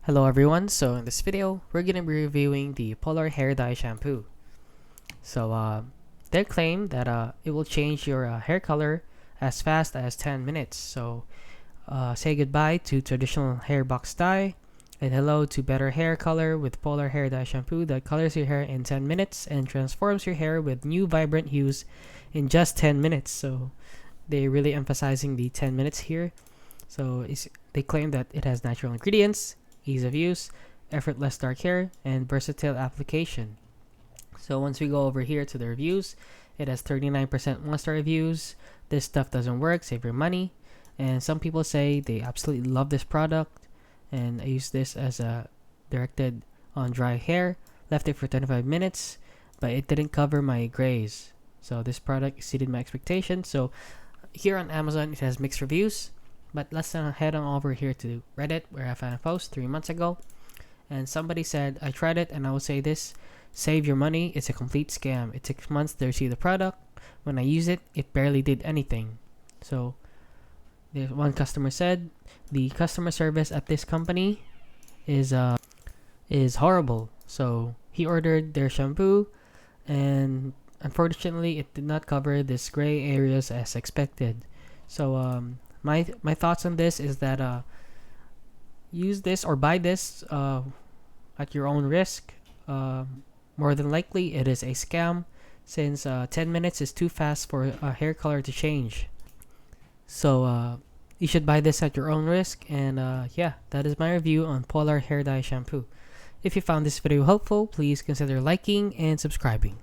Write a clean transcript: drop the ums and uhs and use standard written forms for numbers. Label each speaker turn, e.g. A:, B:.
A: Hello everyone, so in this video, we're going to be reviewing the Polar Hair Dye Shampoo. So they claim that it will change your hair color as fast as 10 minutes. So say goodbye to traditional hair box dye and hello to better hair color with Polar Hair Dye Shampoo that colors your hair in 10 minutes and transforms your hair with new vibrant hues in just 10 minutes. So they're really emphasizing the 10 minutes here. So they claim that it has natural ingredients, ease of use, effortless dark hair, and versatile application. So once we go over here to the reviews, it has 39% 1-star reviews. This stuff doesn't work, save your money. And some people say they absolutely love this product. And I used this as a directed on dry hair. Left it for 25 minutes, but it didn't cover my grays. So this product exceeded my expectations. So here on Amazon, it has mixed reviews. But let's head on over here to Reddit, where I found a post 3 months ago. And somebody said, I tried it and I will say this, save your money, it's a complete scam. It took months to receive the product. When I use it, it barely did anything. So there's one customer said, the customer service at this company is horrible. So he ordered their shampoo and unfortunately it did not cover this gray areas as expected. So my thoughts on this is that use this or buy this at your own risk. More than likely, it is a scam since 10 minutes is too fast for a hair color to change. So you should buy this at your own risk. And yeah, that is my review on Polar Hair Dye Shampoo. If you found this video helpful, please consider liking and subscribing.